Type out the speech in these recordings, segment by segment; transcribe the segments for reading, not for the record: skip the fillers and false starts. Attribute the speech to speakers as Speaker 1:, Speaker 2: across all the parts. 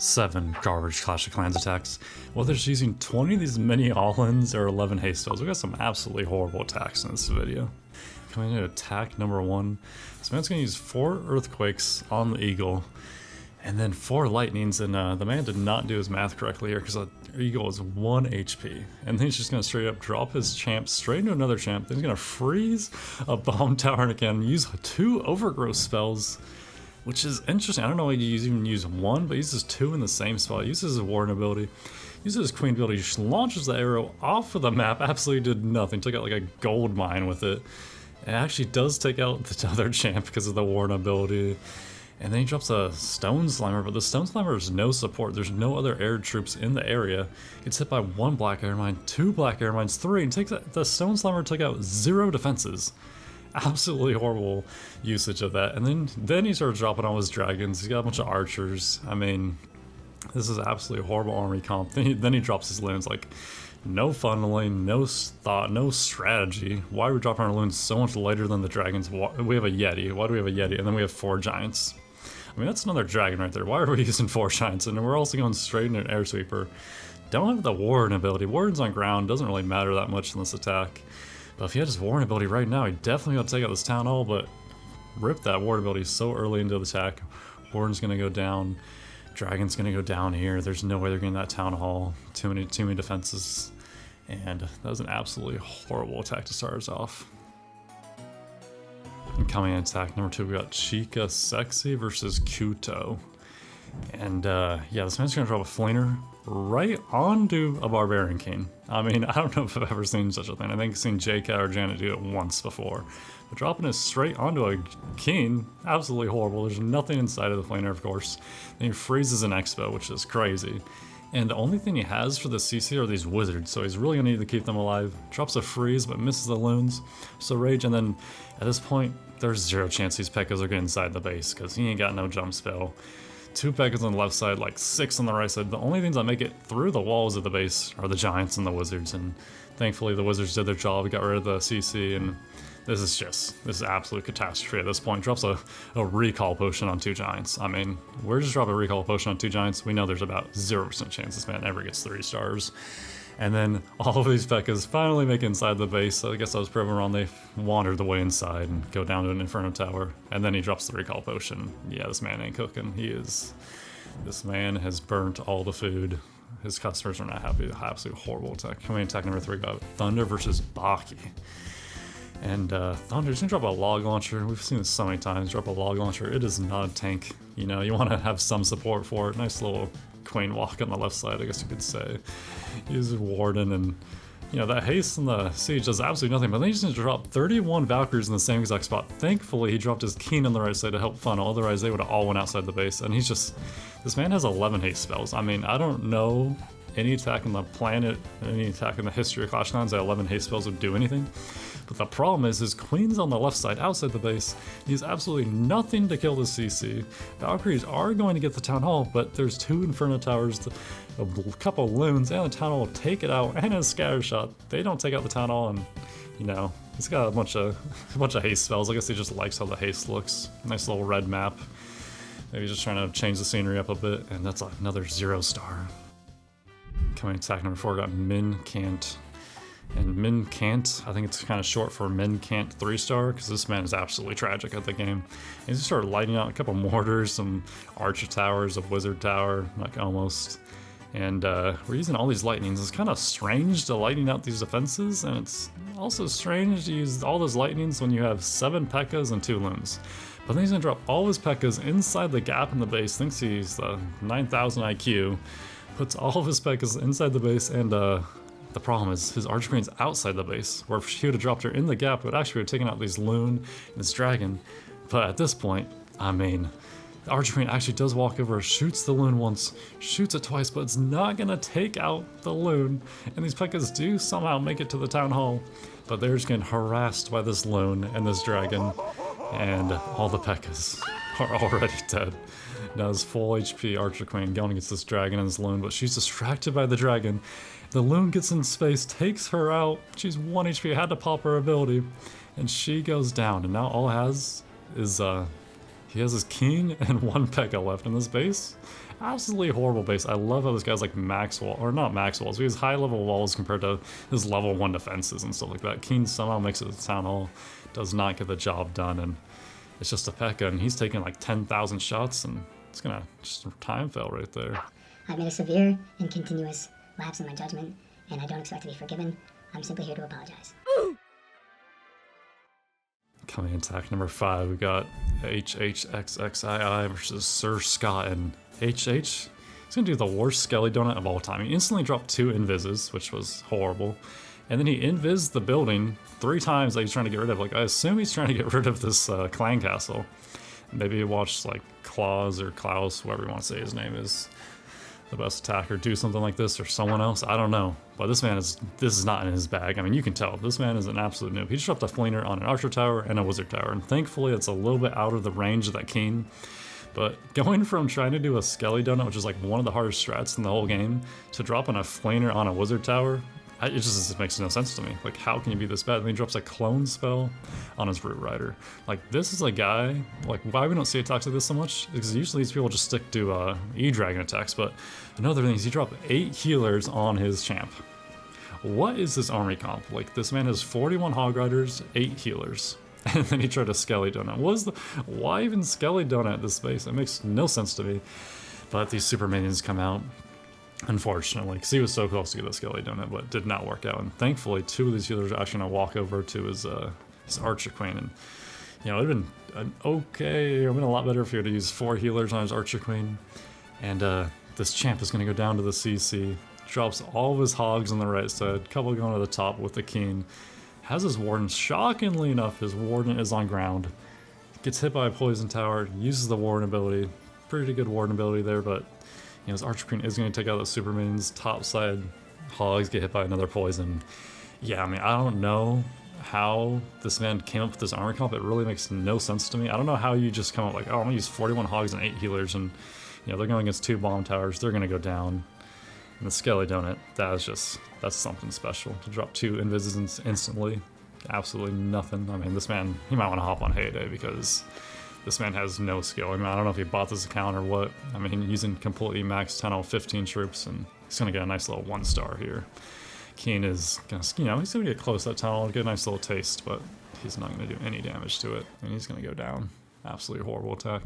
Speaker 1: 7 garbage Clash of Clans attacks. Whether it's using 20 of these mini Haalands or 11 Haste Spells, we got some absolutely horrible attacks in this video. Coming into attack number 1, this man's going to use 4 Earthquakes on the Eagle, and then 4 Lightnings, and the man did not do his math correctly here because the Eagle is 1 HP. And then he's just going to straight up drop his champ straight into another champ, then he's going to freeze a Bomb Tower and again use 2 Overgrowth spells, which is interesting. I don't know why you even use 1, but he uses 2 in the same spot. He uses his Warden ability, uses his Queen ability, just launches the arrow off of the map, absolutely did nothing, took out like a gold mine with it. It actually does take out the other champ because of the Warden ability. And then he drops a Stone Slimer, but the Stone Slimer has no support. There's no other air troops in the area. Gets hit by 1 Black Air Mine, 2 Black Air Mines, 3, and takes the Stone Slimer took out 0 defenses. Absolutely horrible usage of that. And then he starts dropping all his dragons. He's got a bunch of archers. I mean, this is absolutely horrible army comp. Then he drops his loons, like no funneling, no thought, no strategy. Why are we dropping our loons so much later than the dragons? We have a Yeti. Why do we have a Yeti? And then we have 4 giants. I mean, that's another dragon right there. Why are we using 4 giants? And we're also going straight into an air sweeper. Don't have the Warden ability. Warden's on ground. Doesn't really matter that much in this attack. But if he had his Warden ability right now, he definitely got to take out this Town Hall, but rip that Warden ability so early into the attack. Warden's going to go down. Dragon's going to go down here. There's no way they're getting that Town Hall. Too many defenses. And that was an absolutely horrible attack to start us off. And coming in attack number 2, we got Chica Sexy versus Kuto. And yeah, this man's going to drop a Flinger right onto a Barbarian King. I mean, I don't know if I've ever seen such a thing. I think I've seen JK or Janet do it once before. But dropping it straight onto a King, absolutely horrible. There's nothing inside of the Flinger, of course. Then he freezes an Expo, which is crazy. And the only thing he has for the CC are these wizards, so he's really gonna need to keep them alive. Drops a freeze, but misses the loons. So rage, and then at this point, there's 0 chance these P.E.K.K.A.s are getting inside the base, because he ain't got no jump spell. 2 P.E.K.K.A.s on the left side, like 6 on the right side. The only things that make it through the walls of the base are the giants and the wizards, and thankfully the wizards did their job. We got rid of the CC, and this is absolute catastrophe at this point. Drops a recall potion on 2 giants. I mean, we're just dropping a recall potion on 2 giants. We know there's about 0% chance this man ever gets 3 stars. And then all of these P.E.K.K.A.s finally make it inside the base. So I guess I was proven wrong. They wander the way inside and go down to an Inferno Tower. And then he drops the recall potion. Yeah, this man ain't cooking. This man has burnt all the food. His customers are not happy. Absolutely horrible attack. Coming in attack number 3, we got Thunder versus Baki. And Thunder's gonna drop a log launcher. We've seen this so many times. Drop a log launcher. It is not a tank. You know, you want to have some support for it. Nice little Queen walk on the left side, I guess you could say. Uses Warden, and you know that haste and the siege does absolutely nothing. But then he's gonna drop 31 Valkyries in the same exact spot. Thankfully, he dropped his King on the right side to help funnel. Otherwise, they would have all went outside the base. And this man has 11 haste spells. I mean, I don't know any attack on the planet, any attack in the history of Clash Clans that 11 haste spells would do anything. But the problem is his Queen's on the left side outside the base. He has absolutely nothing to kill the CC. Valkyries are going to get the Town Hall, but there's 2 Inferno Towers, a couple loons, and the Town Hall will take it out, and a Scatter Shot. They don't take out the Town Hall, and you know, he's got a bunch of haste spells. I guess he just likes how the haste looks. Nice little red map. Maybe just trying to change the scenery up a bit, and that's another 0 star. Coming attack number 4, got Min Can't. And Min Can't, I think it's kind of short for Min Can't 3-star, because this man is absolutely tragic at the game. He just started lighting out a couple mortars, some archer towers, a wizard tower, like almost. And we're using all these lightnings. It's kind of strange to lighting out these defenses, and it's also strange to use all those lightnings when you have 7 P.E.K.K.A.s and 2 loons. But then he's gonna drop all his P.E.K.K.A.s inside the gap in the base, thinks he's 9,000 IQ, puts all of his P.E.K.K.A.s inside the base, and the problem is his Archer Queen's outside the base, where if he would have dropped her in the gap, it would actually have taken out these loon and this dragon. But at this point, I mean, the Archer Queen actually does walk over, shoots the loon once, shoots it twice, but it's not gonna take out the loon. And these P.E.K.K.A.s do somehow make it to the Town Hall, but they're just getting harassed by this loon and this dragon, and all the P.E.K.K.A.s are already dead. Now his full HP Archer Queen going against this dragon and this loon, but she's distracted by the dragon. The loon gets in space, takes her out. She's 1 HP, had to pop her ability, and she goes down. And now all he has is he has his King and 1 P.E.K.K.A. left in this base. Absolutely horrible base. I love how this guy's like max wall, or not max walls, he has high level walls compared to his level 1 defenses and stuff like that. Keen somehow makes it to Town Hall, does not get the job done, and it's just a P.E.K.K.A, and he's taking like 10,000 shots, and it's gonna just time fail right there.
Speaker 2: I've made a severe and continuous lapse in my judgment, and I don't expect to be forgiven. I'm simply here to apologize.
Speaker 1: Coming in attack number 5, we got HHXXII versus Sir Scot, and HH, he's gonna do the worst Skelly Donut of all time. He instantly dropped 2 invises, which was horrible, and then he invised the building 3 times that he's trying to get rid of. Like, I assume he's trying to get rid of this clan castle. Maybe he watched like Klaus or Klaus, whoever you want to say his name is, the best attacker, do something like this, or someone else, I don't know. But this is not in his bag. I mean, you can tell, this man is an absolute noob. He just dropped a Flinger on an Archer Tower and a Wizard Tower, and thankfully it's a little bit out of the range of that Keen. But going from trying to do a Skelly Donut, which is like one of the hardest strats in the whole game, to dropping a Flinger on a Wizard Tower, it just makes no sense to me. Like, how can you be this bad? And then he drops a Clone spell on his Root Rider. Like, this is a guy, like, why we don't see attacks like this so much? Because usually these people just stick to E-Dragon attacks, but another thing is he dropped 8 healers on his champ. What is this army comp? Like, this man has 41 Hog Riders, 8 healers. And then he tried a Skelly Donut. Why even Skelly Donut at this space? It makes no sense to me. But these super minions come out, unfortunately, because he was so close to get the Skelly Donut, but it did not work out. And thankfully, 2 of these healers are actually going to walk over to his Archer Queen. And, you know, it would have been okay, it would have been a lot better if he were to use 4 healers on his Archer Queen. And this champ is going to go down to the CC, drops all of his Hogs on the right side, couple going to the top with the Keen. Has his Warden, shockingly enough, his Warden is on ground. Gets hit by a Poison Tower, uses the Warden ability. Pretty good Warden ability there, but you know, his Archer Queen is going to take out the super minions. Top side Hogs get hit by another Poison. Yeah, I mean, I don't know how this man came up with this armor comp. It really makes no sense to me. I don't know how you just come up like, oh, I'm going to use 41 Hogs and 8 healers, and you know, they're going against 2 bomb towers. They're going to go down. And the Skelly Donut, that's something special. To drop 2 invises instantly, absolutely nothing. I mean, this man, he might want to hop on Heyday because this man has no skill. I mean, I don't know if he bought this account or what. I mean, he's in completely max 10 out of 15 troops, and he's going to get a nice little 1-star here. Keen is going to, you know, he's going to get close to that tunnel, get a nice little taste, but he's not going to do any damage to it, and he's going to go down. Absolutely horrible attack.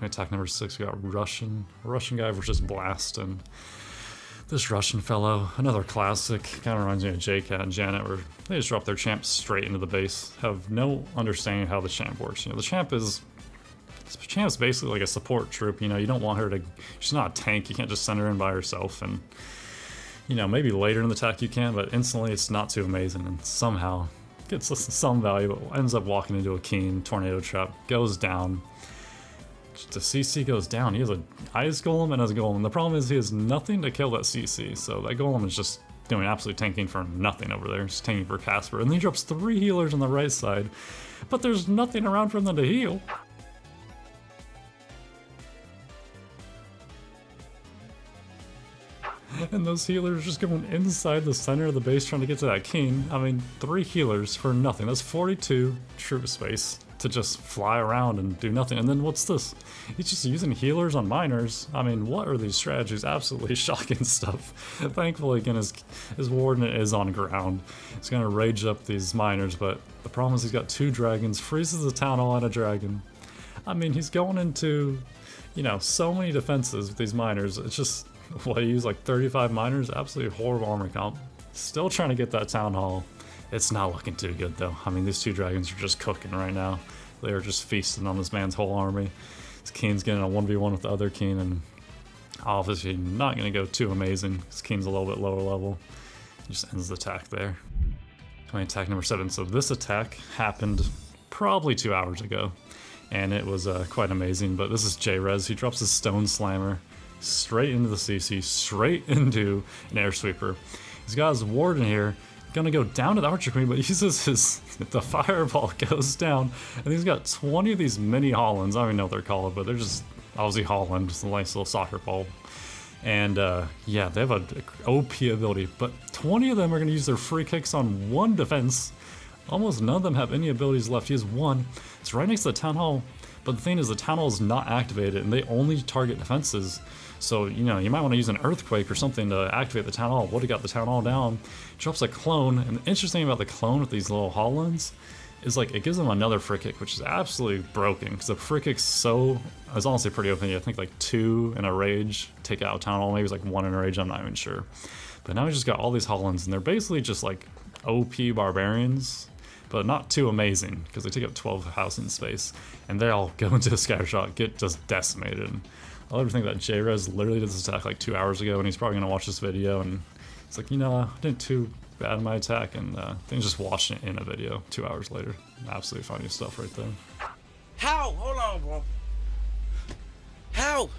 Speaker 1: Attack number 6, we got Russian guy versus Blast, and this Russian fellow, another classic, kind of reminds me of JCat and Janet, where they just drop their champ straight into the base, have no understanding of how the champ works. You know, the champ is basically like a support troop. You know, you don't want her to, she's not a tank, you can't just send her in by herself, and you know, maybe later in the attack you can, but instantly it's not too amazing, and somehow gets some value, but ends up walking into a Keen, Tornado Trap, goes down. The CC goes down. He has a Ice Golem and has a Golem. The problem is he has nothing to kill that CC, so that Golem is just doing absolute tanking for nothing over there. Just tanking for Casper. And then he drops 3 healers on the right side, but there's nothing around for them to heal. And those healers just going inside the center of the base trying to get to that King. I mean, 3 healers for nothing. That's 42 troop space to just fly around and do nothing. And then what's this? He's just using healers on miners. I mean, what are these strategies? Absolutely shocking stuff. Thankfully, again, his Warden is on ground. He's going to rage up these miners, but the problem is he's got 2 dragons, freezes the town hall and a dragon. I mean, he's going into, you know, so many defenses with these miners. It's just, what, he used like 35 miners? Absolutely horrible armor comp. Still trying to get that town hall. It's not looking too good though. I mean, these 2 dragons are just cooking right now. They are just feasting on this man's whole army. This Keen's getting a 1v1 with the other Keen, and obviously not going to go too amazing. This Keen's a little bit lower level. He just ends the attack there. Attack number 7. So this attack happened probably 2 hours ago, and it was quite amazing. But this is J-Rez. He drops his Stone Slammer straight into the CC, straight into an Air Sweeper. He's got his Warden here, gonna go down to the Archer Queen, but he uses the Fireball goes down, and he's got 20 of these mini Haalands. I don't even know what they're called, but they're just Aussie Haaland, just a nice little soccer ball. And yeah, they have an OP ability, but 20 of them are gonna use their free kicks on 1 defense. Almost none of them have any abilities left. He has 1. It's right next to the Town Hall. But the thing is, the Town Hall is not activated, and they only target defenses. So, you know, you might want to use an Earthquake or something to activate the Town Hall. Would have got the Town Hall down. Drops a clone, and the interesting about the clone with these little Haalands is like it gives them another free kick, which is absolutely broken because the free kick's it's honestly pretty open. I think like 2 in a rage take out Town Hall, maybe it's like 1 in a rage, I'm not even sure. But now we just got all these Haalands, and they're basically just like OP barbarians, but not too amazing because they take up 12 house in space, and they all go into a scatter shot, get just decimated. I love to think that J-Rez literally did this attack like 2 hours ago, and he's probably gonna watch this video, and it's like, you know, I did too bad in my attack, and then he's just watching it in a video 2 hours later. Absolutely funny stuff right there.
Speaker 3: How? Hold on, bro. How?